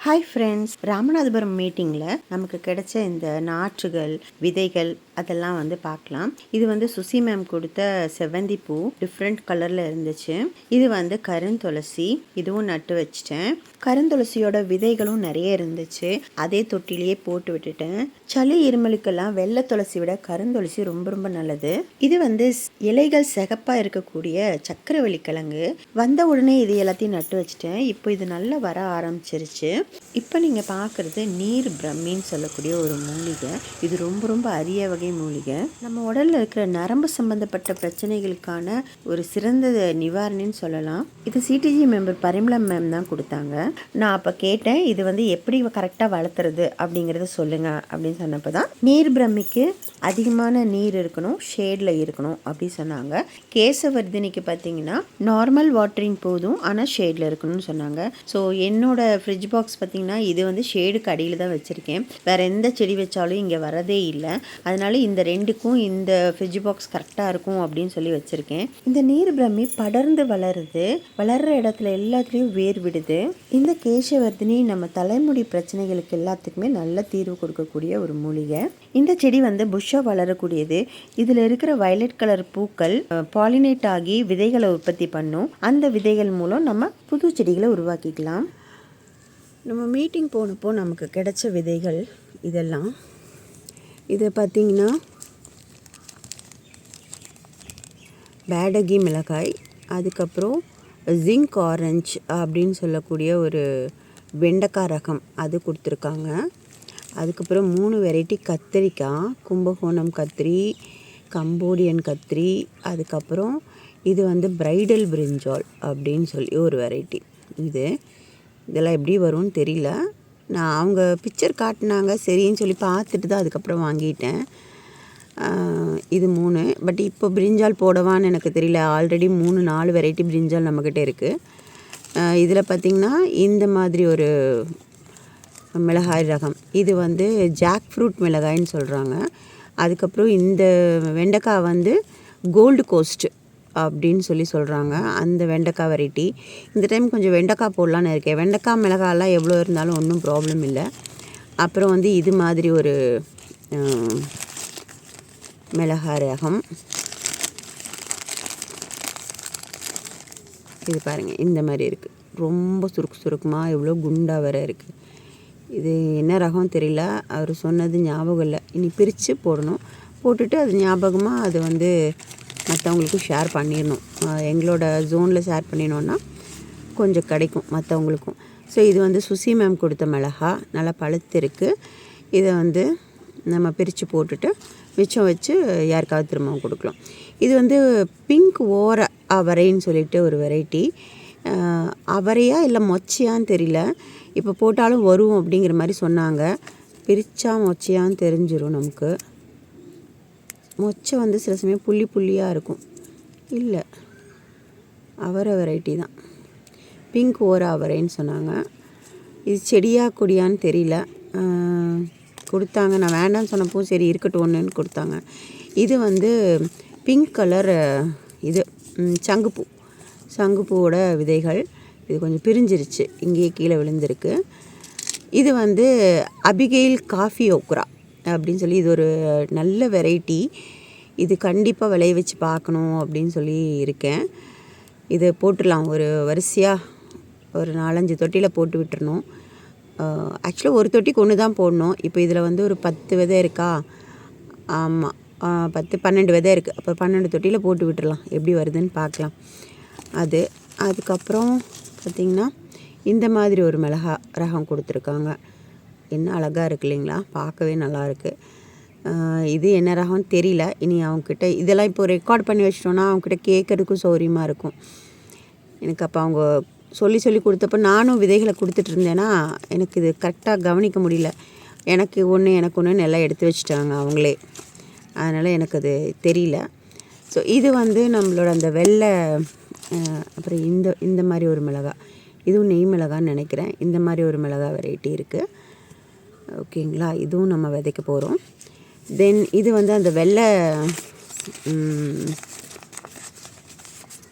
Hi friends, Ramanathapuram மீட்டிங்கில் நமக்கு கிடைச்ச இந்த நாற்றுகள் விதைகள் அதெல்லாம் பார்க்கலாம். இது சுசி மேம் கொடுத்த செவ்வந்தி பூ டிஃப்ரெண்ட் கலரில் இருந்துச்சு. இது கருந்துளசி, இதுவும் நட்டு வச்சிட்டேன். கருந்துளசியோட விதைகளும் நிறைய இருந்துச்சு, அதே தொட்டிலேயே போட்டு விட்டுட்டேன். சளி இருமலுக்கெல்லாம் வெள்ளை துளசி விட கருந்துளசி ரொம்ப ரொம்ப நல்லது. இது இலைகள் சிகப்பாக இருக்கக்கூடிய சக்கரவள்ளி கிழங்கு. வந்த உடனே இது எல்லாத்தையும் நட்டு வச்சிட்டேன். இப்போ இது நல்லா வர ஆரம்பிச்சிருச்சு. இப்போ நீங்கள் பார்க்குறது நீர் பிரம்மின்னு சொல்லக்கூடிய ஒரு மூலிகை. இது ரொம்ப ரொம்ப அரிய வகை மூலிகை. நம்ம உடலில் இருக்கிற நரம்பு சம்பந்தப்பட்ட பிரச்சனைகளுக்கான ஒரு சிறந்த நிவாரணின்னு சொல்லலாம். இது சிடிஜி மெம்பர் பரிமளம் மேம் தான் கொடுத்தாங்க. நான் அப்போ கேட்டேன், இது எப்படி கரெக்டாக வளர்த்துறது அப்படிங்கிறத சொல்லுங்க அப்படின்னு சொன்னப்போ தான், நீர் பிரம்மிக்கு அதிகமான நீர் இருக்கணும், ஷேடில் இருக்கணும் அப்படி சொன்னாங்க. கேசவர்தினிக்கு பார்த்தீங்கன்னா நார்மல் வாட்டரிங் போதும், ஆனால் ஷேடில் இருக்கணும்னு சொன்னாங்க. ஸோ என்னோட ஃப்ரிட்ஜ் பாக்ஸ் பார்த்தீங்கன்னா இது ஷேடுக்கு அடியில் தான் வச்சுருக்கேன். வேறு எந்த செடி வச்சாலும் இங்கே வரதே இல்லை. அதனால இந்த ரெண்டுக்கும் இந்த ஃப்ரிட்ஜ் பாக்ஸ் கரெக்டாக இருக்கும் அப்படின்னு சொல்லி வச்சுருக்கேன். இந்த நீர் பிரம்மி படர்ந்து வளருது, வளர்கிற இடத்துல எல்லாத்துலேயும் வேர் விடுது. இந்த கேசவர்தினி நம்ம தலைமுடி பிரச்சனைகளுக்கு எல்லாத்துக்குமே நல்ல தீர்வு கொடுக்கக்கூடிய ஒரு மூலிகை. இந்த செடி புஷ்ஷாக வளரக்கூடியது. இதில் இருக்கிற வயலட் கலர் பூக்கள் பாலினேட் ஆகி விதைகளை உற்பத்தி பண்ணும். அந்த விதைகள் மூலம் நம்ம புது செடிகளை உருவாக்கிக்கலாம். நம்ம மீட்டிங் போனப்போ நமக்கு கிடைச்ச விதைகள் இதெல்லாம். இதை பார்த்திங்கன்னா பேடகி மிளகாய், அதுக்கப்புறம் ஜிங்க் ஆரஞ்ச் அப்படின்னு சொல்லக்கூடிய ஒரு வெண்டைக்காய் ரகம் அது கொடுத்துருக்காங்க. அதுக்கப்புறம் 3 வெரைட்டி கத்திரிக்காய், கும்பகோணம் கத்திரி, கம்போடியன் கத்திரி, அதுக்கப்புறம் இது பிரைடல் பிரிஞ்சால் அப்படின்னு சொல்லி ஒரு வெரைட்டி. இதெல்லாம் எப்படி வரும்னு தெரியல. நான் அவங்க பிக்சர் காட்டினாங்க, சரின்னு சொல்லி பார்த்துட்டு தான் அதுக்கப்புறம் வாங்கிட்டேன். இது 3. பட் இப்போ பிரிஞ்சால் போடவான்னு எனக்கு தெரியல. ஆல்ரெடி 3-4 வெரைட்டி பிரிஞ்சால் நம்மக்கிட்ட இருக்குது. இதில் பார்த்திங்கன்னா இந்த மாதிரி ஒரு மிளகாய் ரகம். இது ஜாக் ஃப்ரூட் மிளகாய்ன்னு சொல்கிறாங்க. அதுக்கப்புறம் இந்த வெண்டைக்காய் கோல்டு கோஸ்ட் அப்படின்னு சொல்லி சொல்கிறாங்க. அந்த வெண்டைக்காய் வெரைட்டி. இந்த டைம் கொஞ்சம் வெண்டைக்காய் போடலான்னு இருக்கேன். வெண்டைக்காய் மிளகாயெல்லாம் எவ்வளோ இருந்தாலும் ஒன்றும் ப்ராப்ளம் இல்லை. அப்புறம் இது மாதிரி ஒரு மிளகாய் ரகம். இது பாருங்கள், இந்த மாதிரி இருக்குது. ரொம்ப சுருக்கமாக எவ்வளோ குண்டாக வேற இருக்குது. இது என்ன ரகம் தெரியல, அவர் சொன்னது ஞாபகம் இல்லை. இனி பிரித்து போடணும். போட்டுட்டு அது ஞாபகமாக அது மற்றவங்களுக்கும் ஷேர் பண்ணிடணும். எங்களோட ஜோனில் ஷேர் பண்ணினோன்னா கொஞ்சம் கிடைக்கும் மற்றவங்களுக்கும். ஸோ இது சுசி மேம் கொடுத்த மிளகா, நல்லா பழுத்து இருக்குது. இதை நம்ம பிரித்து போட்டுட்டு மிச்சம் வச்சு யாருக்காவது திரும்பவும் கொடுக்கலாம். இது பிங்க் ஓர அவரைன்னு சொல்லிட்டு ஒரு வெரைட்டி. அவரையா இல்லை மொச்சையான்னு தெரியல. இப்போ போட்டாலும் வரும் அப்படிங்கிற மாதிரி சொன்னாங்க. பிரித்தா மொச்சையான்னு தெரிஞ்சிடும் நமக்கு. மொச்சை சில சமயம் புள்ளியாக இருக்கும். இல்லை, அவரை வெரைட்டி தான். பிங்க் ஓர அவரைன்னு சொன்னாங்க. இது செடியா கொடியான்னு தெரியல. கொடுத்தாங்க. நான் வேண்டான்னு சொன்னப்போ சரி இருக்கட்டும் ஒன்றுன்னு கொடுத்தாங்க. இது பிங்க் கலர். இது சங்குப்பூவோட விதைகள். இது கொஞ்சம் பிரிஞ்சிருச்சு, இங்கேயே கீழே விழுந்திருக்கு. இது அபிகெயில் காஃபி ஓக்ரா அப்படின்னு சொல்லி இது ஒரு நல்ல வெரைட்டி. இது கண்டிப்பாக விளைய வச்சு பார்க்கணும் அப்படின்னு சொல்லி இருக்கேன். இது போட்டுடலாம், ஒரு வரிசையாக ஒரு 4-5 தொட்டியில் போட்டு விட்டுறணும். ஆக்சுவலாக ஒரு தொட்டிக்கு 1 தான் போடணும். இப்போ இதில் ஒரு 10 விதை இருக்கா? ஆமாம், 10-12 விதை இருக்குது. அப்போ 12 தொட்டியில் போட்டு விட்டுடலாம், எப்படி வருதுன்னு பார்க்கலாம். அதுக்கப்புறம் பார்த்திங்கன்னா இந்த மாதிரி ஒரு மிளகா ரகம் கொடுத்துருக்காங்க. என்ன அழகாக இருக்குது இல்லைங்களா? பார்க்கவே நல்லாயிருக்கு. இது என்ன ரகம்னு தெரியல. இனி அவங்கக்கிட்ட இதெல்லாம் இப்போ ரெக்கார்ட் பண்ணி வச்சிட்டோன்னா அவங்கக்கிட்ட கேட்குறதுக்கும் சௌரியமாக இருக்கும். எனக்கு அப்போ அவங்க சொல்லி கொடுத்தப்போ நானும் விதைகளை கொடுத்துட்டு இருந்தேன்னா எனக்கு இது கரெக்டாக கவனிக்க முடியல. எனக்கு ஒன்று எல்லாம் எடுத்து வச்சுட்டாங்க அவங்களே. அதனால் எனக்கு அது தெரியல. ஸோ இது நம்மளோட அந்த வெள்ளை, அப்புறம் இந்த மாதிரி ஒரு மிளகாய், இதுவும் நெய் மிளகான்னு நினைக்கிறேன். இந்த மாதிரி ஒரு மிளகாய் வெரைட்டி இருக்குது. ஓகேங்களா? இதுவும் நம்ம விதைக்க போகிறோம். தென் இது அந்த வெள்ளை,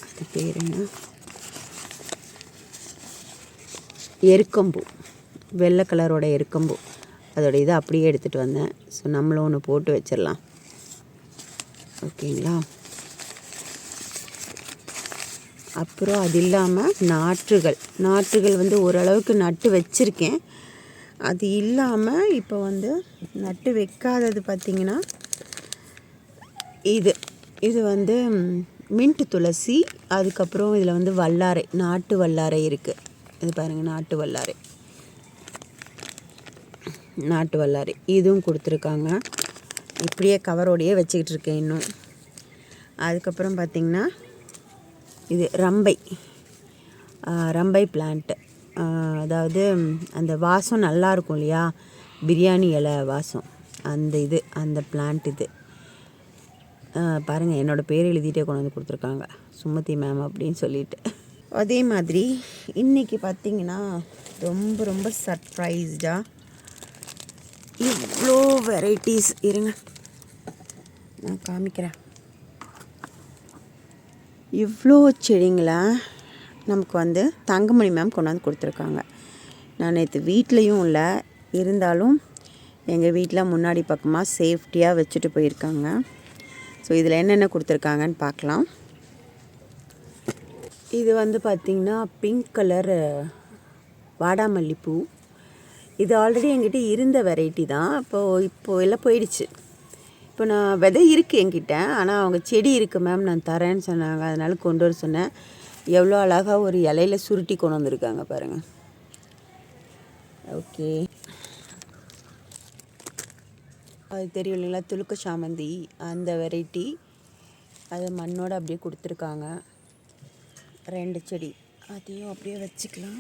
அது பேர் என்ன, எருக்கம்பூ. வெள்ளை கலரோட எருக்கம்பூ அதோட இதை அப்படியே எடுத்துகிட்டு வந்தேன். ஸோ நம்மளும் ஒன்று போட்டு வச்சிடலாம். ஓகேங்களா. அப்புறம் அது இல்லாமல் நாற்றுகள் வந்து ஓரளவுக்கு நட்டு வச்சுருக்கேன். அது இல்லாமல் இப்போ வந்து நட்டு வைக்காதது பார்த்திங்கன்னா இது வந்து மின்ட் துளசி, அதுக்கப்புறம் இதில் வந்து வல்லாரை, நாட்டு வல்லாரை இருக்குது. இது பாருங்கள், நாட்டு வல்லாரை இதுவும் கொடுத்துருக்காங்க. இப்படியே கவரோடையே வச்சுக்கிட்டு இருக்கேன் இன்னும். அதுக்கப்புறம் பார்த்திங்கன்னா இது ரம்பை பிளான்ட்டு, அதாவது அந்த வாசம் நல்லாயிருக்கும் இல்லையா, பிரியாணி இலை வாசம், அந்த பிளான்ட் இது. பாருங்கள், என்னோடய பேர் எழுதிட்டே கொண்டு வந்து கொடுத்துருக்காங்க, சுமதி மேம் அப்படின்னு சொல்லிட்டு. அதே மாதிரி இன்றைக்கி பார்த்திங்கன்னா ரொம்ப ரொம்ப சர்ப்ரைஸ்டாக இவ்வளோ வெரைட்டிஸ், இருங்க நான் காமிக்கிறேன். இவ்வளோ செடிங்களை நமக்கு வந்து தங்கமணி மேம் கொண்டாந்து கொடுத்துருக்காங்க. நான் நேற்று வீட்லேயும் இல்லை, இருந்தாலும் எங்கள் வீட்டில் முன்னாடி பக்கமாக சேஃப்டியாக வச்சுட்டு போயிருக்காங்க. ஸோ இதில் என்னென்ன கொடுத்துருக்காங்கன்னு பார்க்கலாம். இது வந்து பார்த்திங்கன்னா பிங்க் கலர் வாடாமல்லிப்பூ. இது ஆல்ரெடி என்கிட்ட இருந்த வெரைட்டி தான். இப்போது எல்லாம் போயிடுச்சு. இப்போ நான் விதை இருக்குது என்கிட்ட, ஆனால் அவங்க செடி இருக்குது மேம் நான் தரேன்னு சொன்னாங்க. அதனால் கொண்டு வர சொன்னேன். எவ்வளோ அழகாக ஒரு இலையில சுருட்டி கொண்டு வந்திருக்காங்க பாருங்கள். ஓகே, அது தெரியும் இல்லைங்களா, துலுக்க சாமந்தி அந்த வெரைட்டி. அது மண்ணோடு அப்படியே கொடுத்துருக்காங்க. 2 செடி, அதையும் அப்படியே வச்சுக்கலாம்.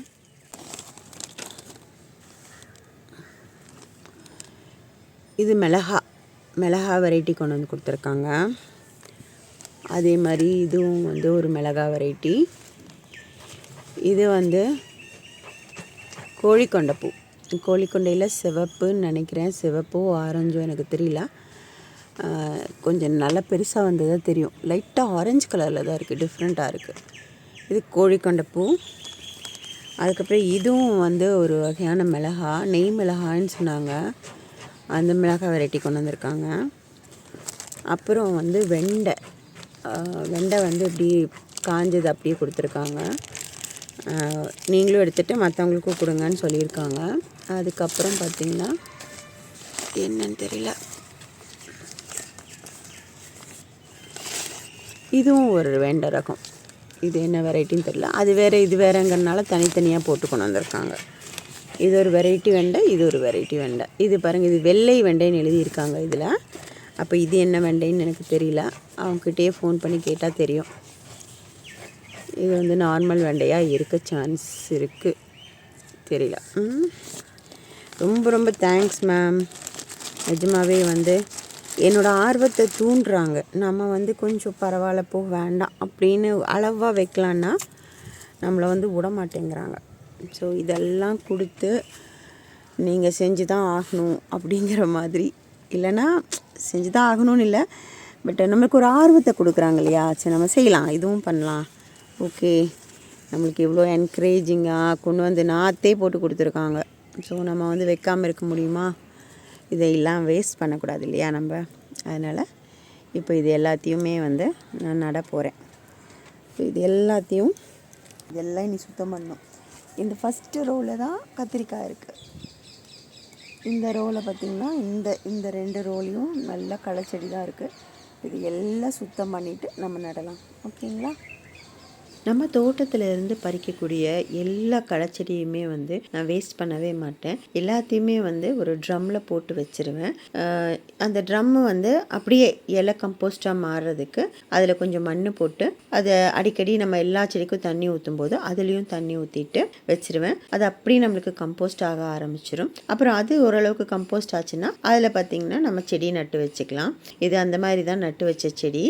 இது மிளகா வெரைட்டி கொண்டு வந்து கொடுத்துருக்காங்க. அதே மாதிரி இதுவும் வந்து ஒரு மிளகா வெரைட்டி. இது வந்து கோழிக்கொண்டைப்பூ. கோழிக்கொண்டையில் சிவப்புன்னு நினைக்கிறேன், சிவப்போ ஆரஞ்சோ எனக்கு தெரியல. கொஞ்சம் நல்லா பெருசாக வந்ததாக தெரியும். லைட்டாக ஆரஞ்சு கலரில் தான் இருக்குது, டிஃப்ரெண்ட்டாக இருக்குது. இது கோழிக்கொண்டைப்பூ. அதுக்கப்புறம் இதுவும் வந்து ஒரு வகையான மிளகா, நெய் மிளகான்னு சொன்னாங்க. அந்த மிளகாய் வெரைட்டி கொண்டு வந்திருக்காங்க. அப்புறம் வந்து வெண்டை வந்து இப்படி காஞ்சது அப்படியே கொடுத்துருக்காங்க. நீங்களும் எடுத்துகிட்டு மற்றவங்களுக்கும் கொடுங்கன்னு சொல்லியிருக்காங்க. அதுக்கப்புறம் பார்த்திங்கன்னா என்னன்னு தெரியல, இதுவும் ஒரு வெண்டை ரகம். இது என்ன வெரைட்டின்னு தெரியல. அது வேறு இது வேறுங்கிறனால தனித்தனியாக போட்டு கொண்டு வந்திருக்காங்க. இது ஒரு வெரைட்டி வெண்டை, இது ஒரு வெரைட்டி வெண்டை. இது பாருங்கள், இது வெள்ளை வெண்டைன்னு எழுதியிருக்காங்க இதில். அப்போ இது என்ன வெண்டைன்னு எனக்கு தெரியல, அவங்ககிட்டயே ஃபோன் பண்ணி கேட்டால் தெரியும். இது வந்து நார்மல் வெண்டையாக இருக்க சான்ஸ் இருக்குது, தெரியல. ரொம்ப ரொம்ப தேங்க்ஸ் மேம். நிஜமாகவே வந்து என்னோடய ஆர்வத்தை தூண்டுறாங்க. நம்ம வந்து கொஞ்சம் பரவாயில்ல போ வேண்டாம் அப்படின்னு அளவாக வைக்கலான்னா நம்மளை வந்து விட மாட்டேங்கிறாங்க. ஸோ இதெல்லாம் கொடுத்து நீங்கள் செஞ்சு தான் ஆகணும் அப்படிங்கிற மாதிரி, இல்லைன்னா செஞ்சு தான் ஆகணும்னு இல்லை, பட் நம்மளுக்கு ஒரு ஆர்வத்தை கொடுக்குறாங்க இல்லையா. சரி நம்ம செய்யலாம், இதுவும் பண்ணலாம், ஓகே, நம்மளுக்கு இவ்வளோ என்கரேஜிங்காக கொண்டு வந்து நாற்றே போட்டு கொடுத்துருக்காங்க. ஸோ நம்ம வந்து வைக்காமல் இருக்க முடியுமா? இதையெல்லாம் வேஸ்ட் பண்ணக்கூடாது இல்லையா நம்ம. அதனால் இப்போ இது எல்லாத்தையுமே வந்து நான் நட போகிறேன். இதெல்லாம் இனி சுத்தம் பண்ணணும். இந்த ஃபஸ்ட்டு ரோவில் தான் கத்திரிக்காய் இருக்குது. இந்த ரோவில் பார்த்திங்கன்னா இந்த 2 ரோலையும் நல்ல களைச்செடி தான் இருக்குது. இது எல்லாம் சுத்தம் பண்ணிவிட்டு நம்ம நடலாம். ஓகேங்களா. நம்ம தோட்டத்தில் இருந்து பறிக்கக்கூடிய எல்லா களைச்செடியுமே வந்து நான் வேஸ்ட் பண்ணவே மாட்டேன். எல்லாத்தையுமே வந்து ஒரு ட்ரம்மில் போட்டு வச்சுருவேன். அந்த ட்ரம்மு வந்து அப்படியே இலை கம்போஸ்டாக மாறுறதுக்கு அதில் கொஞ்சம் மண் போட்டு அதை அடிக்கடி நம்ம எல்லா செடிக்கும் தண்ணி ஊற்றும் போது அதுலேயும் தண்ணி ஊற்றிட்டு வச்சுருவேன். அது அப்படியே நம்மளுக்கு கம்போஸ்ட் ஆக ஆரம்பிச்சிடும். அப்புறம் அது ஓரளவுக்கு கம்போஸ்ட் ஆச்சுன்னா அதில் பார்த்திங்கன்னா நம்ம செடி நட்டு வச்சுக்கலாம். இது அந்த மாதிரி தான் நட்டு வச்ச செடி.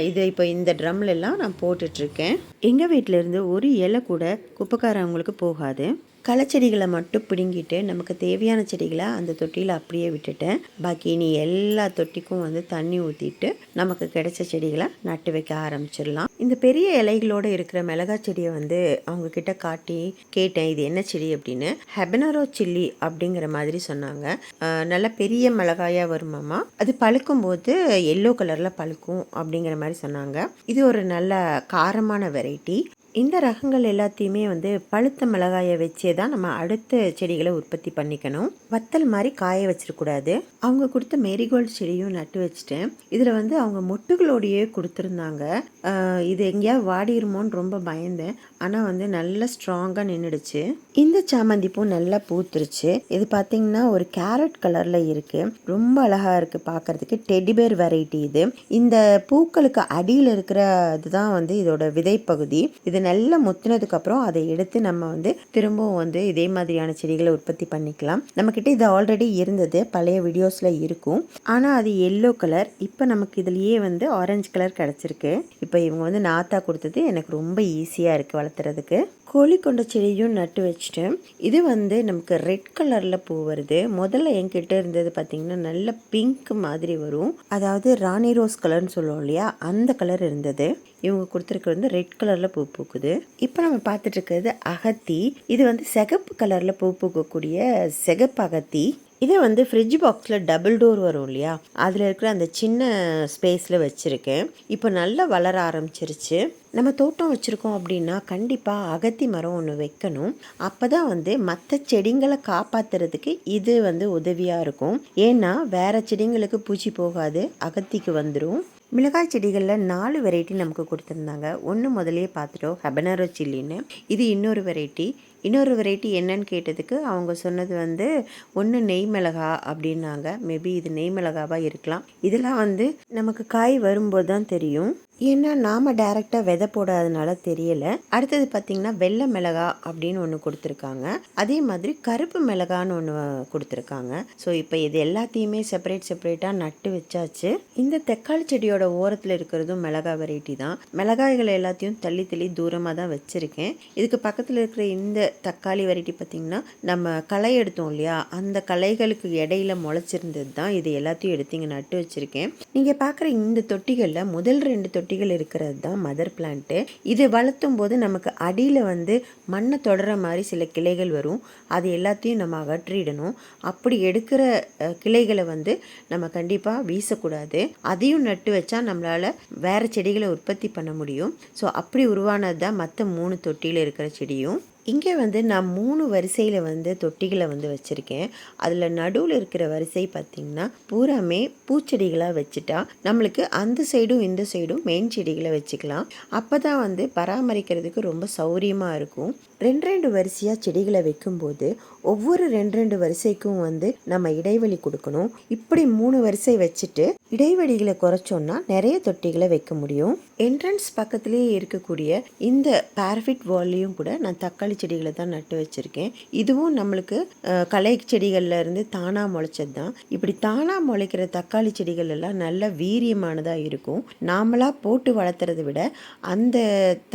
இது இப்போ இந்த ட்ரம்லெல்லாம் நான் போட்டுட்ருக்கேன். எங்கள் வீட்டிலேருந்து ஒரு இலை கூட குப்பைக்காரவங்களுக்கு போகாது. களைச்செடிகளை மட்டும் பிடுங்கிட்டு நமக்கு தேவையான செடிகளை அந்த தொட்டியில் அப்படியே விட்டுட்டேன். பாக்கி இனி எல்லா தொட்டிக்கும் வந்து தண்ணி ஊற்றிட்டு நமக்கு கிடைச்ச செடிகளை நட்டு வைக்க ஆரம்பிச்சிடலாம். இந்த பெரிய இலைகளோடு இருக்கிற மிளகாய் செடியை வந்து அவங்க கிட்ட காட்டி கேட்டேன், இது என்ன செடி அப்படின்னு. ஹெபனரோ சில்லி அப்படிங்கிற மாதிரி சொன்னாங்க. நல்ல பெரிய மிளகாயாக வருமாமா, அது பழுக்கும் போது எல்லோ கலரில் பழுக்கும் அப்படிங்கிற மாதிரி சொன்னாங்க. இது ஒரு நல்ல காரமான வெரைட்டி. இந்த ரகங்கள் எல்லாத்தையுமே வந்து பழுத்த மிளகாயை வச்சே தான் நம்ம அடுத்த செடிகளை உற்பத்தி பண்ணிக்கணும். வத்தல் மாதிரி காய வச்சிடக்கூடாது. அவங்க கொடுத்த மேரிகோல்டு செடியும் நட்டு வச்சுட்டேன். இதில் வந்து அவங்க மொட்டுகளோடையே கொடுத்துருந்தாங்க. இது எங்கேயாவது வாடிருமோன்னு ரொம்ப பயந்தேன். ஆனால் வந்து நல்லா ஸ்ட்ராங்காக நின்றுடுச்சு. இந்த சாமந்தி பூ நல்லா பூத்துருச்சு. இது பார்த்தீங்கன்னா ஒரு கேரட் கலரில் இருக்குது. ரொம்ப அழகாக இருக்குது பார்க்குறதுக்கு. டெடிபேர் வெரைட்டி இது. இந்த பூக்களுக்கு அடியில் இருக்கிற இதுதான் வந்து இதோட விதைப்பகுதி. இது நல்லா முத்தினதுக்கு அப்புறம் அதை எடுத்து நம்ம வந்து திரும்பவும் வந்து இதே மாதிரியான செடிகளை உற்பத்தி பண்ணிக்கலாம். நம்மக்கிட்ட இது ஆல்ரெடி இருந்தது, பழைய வீடியோஸில் இருக்கும். ஆனால் அது எல்லோ கலர். இப்போ நமக்கு இதுலேயே வந்து ஆரஞ்சு கலர் கிடச்சிருக்கு. இப்போ இவங்க வந்து நாத்தா கொடுத்தது எனக்கு ரொம்ப ஈஸியாக இருக்குது வளர்த்துறதுக்கு. கோழி கொண்ட செடியும் நட்டு வச்சுட்டேன். இது வந்து நமக்கு ரெட் கலரில் பூ வருது. முதல்ல என்கிட்ட இருந்தது பார்த்திங்கன்னா நல்ல பிங்க் மாதிரி வரும். அதாவது ராணி ரோஸ் கலர்னு சொல்லுவோம் இல்லையா, அந்த கலர் இருந்தது. இவங்க கொடுத்துருக்கிறது வந்து ரெட் கலரில் பூ பூக்குது. இப்போ நம்ம பார்த்துட்டு இருக்கிறது அகத்தி. இது வந்து சிகப்பு கலரில் பூ பூக்கக்கூடிய சிகப்பு அகத்தி. இதை வந்து ஃப்ரிட்ஜ் பாக்ஸில் டபுள் டோர் வரும் இல்லையா, அதில் இருக்கிற அந்த சின்ன ஸ்பேஸில் வச்சுருக்கேன். இப்போ நல்லா வளர ஆரம்பிச்சிருச்சு. நம்ம தோட்டம் வச்சுருக்கோம் அப்படின்னா கண்டிப்பாக அகத்தி மரம் ஒன்று வைக்கணும். அப்போ தான் வந்து மற்ற செடிங்களை காப்பாற்றுறதுக்கு இது வந்து உதவியாக இருக்கும். ஏன்னா வேறு செடிங்களுக்கு பூச்சி போகாது, அகத்திக்கு வந்துடும். மிளகாய் செடிகளில் 4 வெரைட்டி நமக்கு கொடுத்துருந்தாங்க. ஒன்று முதலே பார்த்துட்டோம், ஹெபனரோ சில்லின்னு. இது இன்னொரு வெரைட்டி. இன்னொரு வெரைட்டி என்னன்னு கேட்டதுக்கு அவங்க சொன்னது வந்து ஒன்று நெய் மிளகா அப்படின்னாங்க. மேபி இது நெய் மிளகாவாக இருக்கலாம். இதெல்லாம் வந்து நமக்கு காய் வரும்போது தான் தெரியும். ஏன்னா நாம் டைரெக்டாக விதை போடாதனால தெரியலை. அடுத்தது பார்த்திங்கன்னா வெள்ளை மிளகா அப்படின்னு ஒன்று கொடுத்துருக்காங்க. அதே மாதிரி கருப்பு மிளகான்னு ஒன்று கொடுத்துருக்காங்க. ஸோ இப்போ இது எல்லாத்தையுமே செப்பரேட்டாக நட்டு வச்சாச்சு. இந்த தக்காளி செடியோட ஓரத்தில் இருக்கிறதும் மிளகாய் வெரைட்டி தான். மிளகாய்கள் எல்லாத்தையும் தள்ளி தூரமாக தான் வச்சுருக்கேன். இதுக்கு பக்கத்தில் இருக்கிற இந்த தக்காளி வெரைட்டி பார்த்திங்கன்னா நம்ம களை எடுத்தோம் இல்லையா, அந்த களைகளுக்கு இடையில முளைச்சிருந்தது தான். இது எல்லாத்தையும் எடுத்து இங்கே நட்டு வச்சுருக்கேன். நீங்கள் பார்க்குற இந்த தொட்டிகளில் முதல் 2 தொட்டிகள் இருக்கிறது தான் மதர் பிளான்ட்டு. இது வளர்த்தும் போது நமக்கு அடியில் வந்து மண்ணை தொடர மாதிரி சில கிளைகள் வரும். அது எல்லாத்தையும் நம்ம அகற்றிடணும். அப்படி எடுக்கிற கிளைகளை வந்து நம்ம கண்டிப்பாக வீசக்கூடாது. அதையும் நட்டு வச்சா நம்மளால் வேறு செடிகளை உற்பத்தி பண்ண முடியும். ஸோ அப்படி உருவானது தான் மற்ற 3 தொட்டியில் இருக்கிற செடியும். இங்கே வந்து நான் 3 வரிசையில் வந்து தொட்டிகளை வந்து வச்சுருக்கேன். அதில் நடுவில் இருக்கிற வரிசை பார்த்திங்கன்னா பூராமே பூச்செடிகளாக வச்சுட்டா நம்மளுக்கு அந்த சைடும் இந்த சைடும் மெயின் செடிகளை வச்சுக்கலாம். அப்போ தான் வந்து பராமரிக்கிறதுக்கு ரொம்ப சௌரியமாக இருக்கும். 2 வரிசையாக செடிகளை வைக்கும்போது ஒவ்வொரு 2 வரிசைக்கும் வந்து நம்ம இடைவெளி கொடுக்கணும். இப்படி 3 வரிசை வச்சுட்டு இடைவெளிகளை குறைச்சோன்னா நிறைய தொட்டிகளை வைக்க முடியும். என்ட்ரன்ஸ் பக்கத்துலேயே இருக்கக்கூடிய இந்த பேரஃபிட் வால்லையும் கூட நான் தக்காளி செடிகளை தான் நட்டு வச்சுருக்கேன். இதுவும் நம்மளுக்கு களை செடிகளில் இருந்து தானாக முளைச்சது தான். இப்படி தானாக முளைக்கிற தக்காளி செடிகள் எல்லாம் நல்ல வீரியமானதாக இருக்கும். நாமளாக போட்டு வளர்த்துறதை விட அந்த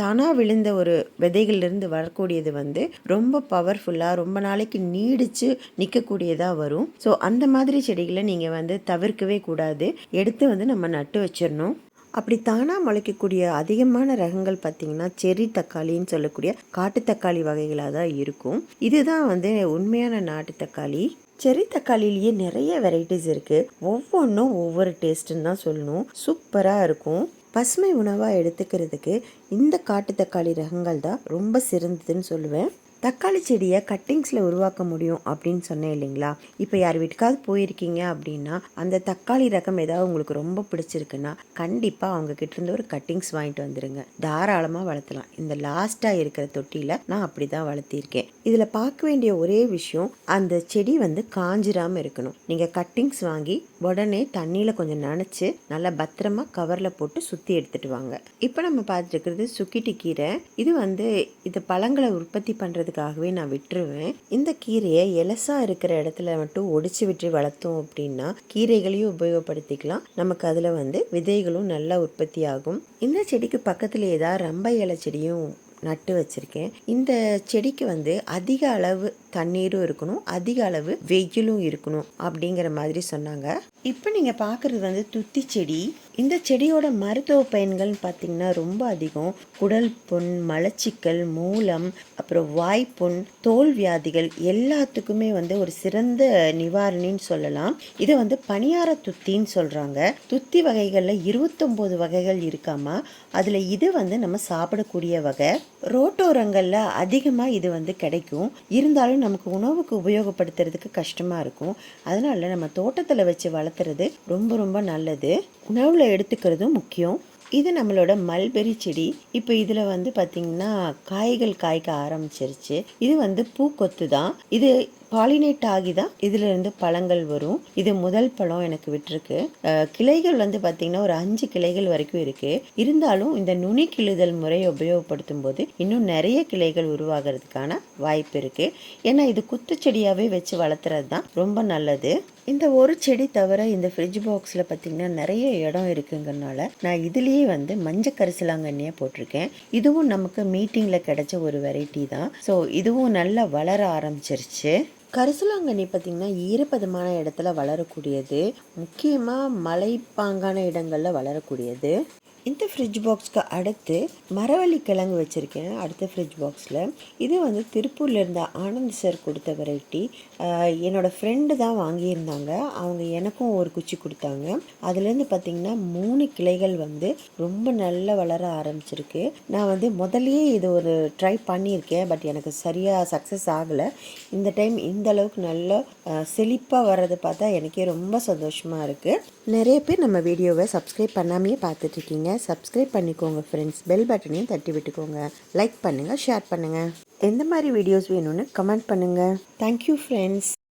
தானாக விழுந்த ஒரு விதைகள்லேருந்து வரக்கூடியது வந்து ரொம்ப பவர்ஃபுல்லாக ரொம்ப நாளைக்கு நீடிச்சு நிற்கக்கூடியதாக வரும். ஸோ அந்த மாதிரி செடிகளை நீங்கள் வந்து தவிர்க்கவே கூடாது. எடுத்து வந்து நம்ம நட்டு வச்சிடணும். அப்படி தானாக முளைக்கக்கூடிய அதிகமான ரகங்கள் பார்த்திங்கன்னா செர்ரி தக்காளின்னு சொல்லக்கூடிய காட்டு தக்காளி வகைகளாக தான் இருக்கும். இதுதான் வந்து உண்மையான நாட்டு தக்காளி. செர்ரி தக்காளிலேயே நிறைய வெரைட்டிஸ் இருக்குது. ஒவ்வொன்றும் ஒவ்வொரு டேஸ்ட்டுன்னு தான் சொல்லணும். சூப்பராக இருக்கும். பசுமை உணவாக எடுத்துக்கிறதுக்கு இந்த காட்டு தக்காளி ரகங்கள் தான் ரொம்ப சிறந்ததுன்னு சொல்லுவேன். தக்காளி செடியை கட்டிங்ஸில் உருவாக்க முடியும் அப்படின்னு சொன்னேன் இல்லைங்களா. இப்போ யார் வீட்டுக்காவது போயிருக்கீங்க அப்படின்னா அந்த தக்காளி ரகம் ஏதாவது உங்களுக்கு ரொம்ப பிடிச்சிருக்குன்னா கண்டிப்பாக அவங்க கிட்டேருந்து ஒரு கட்டிங்ஸ் வாங்கிட்டு வந்துடுங்க. தாராளமாக வளர்த்தலாம். இந்த லாஸ்ட்டாக இருக்கிற தொட்டியில் நான் அப்படி தான் வளர்த்திருக்கேன். இதில் பார்க்க வேண்டிய ஒரே விஷயம், அந்த செடி வந்து காஞ்சிராமல் இருக்கணும். நீங்கள் கட்டிங்ஸ் வாங்கி உடனே தண்ணியில் கொஞ்சம் நனைச்சி நல்லா பத்திரமா கவரில் போட்டு சுற்றி எடுத்துகிட்டு வாங்க. இப்போ நம்ம பார்த்துருக்கிறது சுக்கிட்டி கீரை. இது வந்து இது பழங்களை உற்பத்தி பண்ணுறதுக்காகவே நான் விட்டுருவேன். இந்த கீரையை எலசாக இருக்கிற இடத்துல மட்டும் ஒடிச்சு விட்டு வளர்த்தோம் அப்படின்னா கீரைகளையும் உபயோகப்படுத்திக்கலாம். நமக்கு அதில் வந்து விதைகளும் நல்லா உற்பத்தி ஆகும். இந்த செடிக்கு பக்கத்தில் ஏதாவது ரம்பை இலை செடியும் நட்டு வச்சுருக்கேன். இந்த செடிக்கு வந்து அதிக அளவு தண்ணீரும் இருக்கணும், அதிக அளவு வெயிலும் இருக்கணும் அப்படிங்கிற மாதிரி சொன்னாங்க. இப்போ நீங்கள் பார்க்குறது வந்து துத்தி செடி. இந்த செடியோட மருத்துவ பயன்கள்னு பார்த்திங்கன்னா ரொம்ப அதிகம். குடல் புண், மலச்சிக்கல், மூலம், அப்புறம் வாய்ப்புண், தோல் வியாதிகள் எல்லாத்துக்குமே வந்து ஒரு சிறந்த நிவாரணின்னு சொல்லலாம். இதை வந்து பணியார துத்தின்னு சொல்கிறாங்க. துத்தி வகைகளில் 29 வகைகள் இருக்காமா. அதில் இது வந்து நம்ம சாப்பிடக்கூடிய வகை. ரோட்டோரங்களில் அதிகமாக இது வந்து கிடைக்கும். இருந்தாலும் நமக்கு உணவுக்கு உபயோகப்படுத்துறதுக்கு கஷ்டமாக இருக்கும். அதனால நம்ம தோட்டத்தில் வச்சு வளர்த்துறது ரொம்ப ரொம்ப நல்லது. உணவில் எடுத்துக்கிறதும் முக்கியம். இது நம்மளோட மல்பெரி செடி. இப்போ இதில் வந்து பார்த்திங்கன்னா காய்கள் காய்க்க ஆரம்பிச்சிருச்சு. இது வந்து பூக்கொத்து தான். இது பாலினேட் ஆகி தான் இதிலிருந்து பழங்கள் வரும். இது முதல் பழம் எனக்கு விட்டுருக்கு. கிளைகள் வந்து பார்த்திங்கன்னா ஒரு 5 கிளைகள் வரைக்கும் இருக்குது. இருந்தாலும் இந்த நுனி கிளுதல் முறையை உபயோகப்படுத்தும் போது இன்னும் நிறைய கிளைகள் உருவாகிறதுக்கான வாய்ப்பு இருக்குது. ஏன்னா இது குத்துச்செடியாகவே வச்சு வளர்த்துறது தான் ரொம்ப நல்லது. இந்த ஒரு செடி தவிர இந்த ஃப்ரிட்ஜ் பாக்ஸில் பார்த்திங்கன்னா நிறைய இடம் இருக்குங்கிறனால நான் இதுலேயே வந்து மஞ்சள் கரிசலாங்கண்ணியை போட்டிருக்கேன். இதுவும் நமக்கு மீட்டிங்கில் கிடைச்ச ஒரு வெரைட்டி தான். ஸோ இதுவும் நல்லா வளர ஆரம்பிச்சிருச்சு. கரிசலாங்கண்ணி பார்த்திங்கன்னா ஈரப்பதமான இடத்துல வளரக்கூடியது, முக்கியமாக மலைப்பாங்கான இடங்களில் வளரக்கூடியது. இந்த ஃப்ரிட்ஜ் பாக்ஸ்க்கு அடுத்து மரவள்ளி கிழங்கு வச்சுருக்கேன் அடுத்த ஃப்ரிட்ஜ் பாக்ஸில். இது வந்து திருப்பூரில் இருந்த ஆனந்த் சார் கொடுத்த வெரைட்டி. என்னோடய ஃப்ரெண்டு தான் வாங்கியிருந்தாங்க. அவங்க எனக்கும் ஒரு குச்சி கொடுத்தாங்க. அதுலேருந்து பார்த்திங்கன்னா 3 கிளைகள் வந்து ரொம்ப நல்லா வளர ஆரம்பிச்சிருக்கு. நான் வந்து முதல்லையே இது ஒரு ட்ரை பண்ணியிருக்கேன். பட் எனக்கு சரியாக சக்ஸஸ் ஆகலை. இந்த டைம் இந்த அளவுக்கு நல்லா செழிப்பாக வர்றதை பார்த்தா எனக்கே ரொம்ப சந்தோஷமாக இருக்குது. நிறைய பேர் நம்ம வீடியோவை சப்ஸ்கிரைப் பண்ணாமையே பார்த்துட்ருக்கீங்க. சப்ஸ்கிரைப் பண்ணிக்கோங்க ஃப்ரெண்ட்ஸ். பெல் பட்டனையும் தட்டி விட்டுக்கோங்க. லைக் பண்ணுங்கள், ஷேர் பண்ணுங்கள். எந்த மாதிரி வீடியோஸ் வேணும்னு கமெண்ட் பண்ணுங்கள். Thank you friends.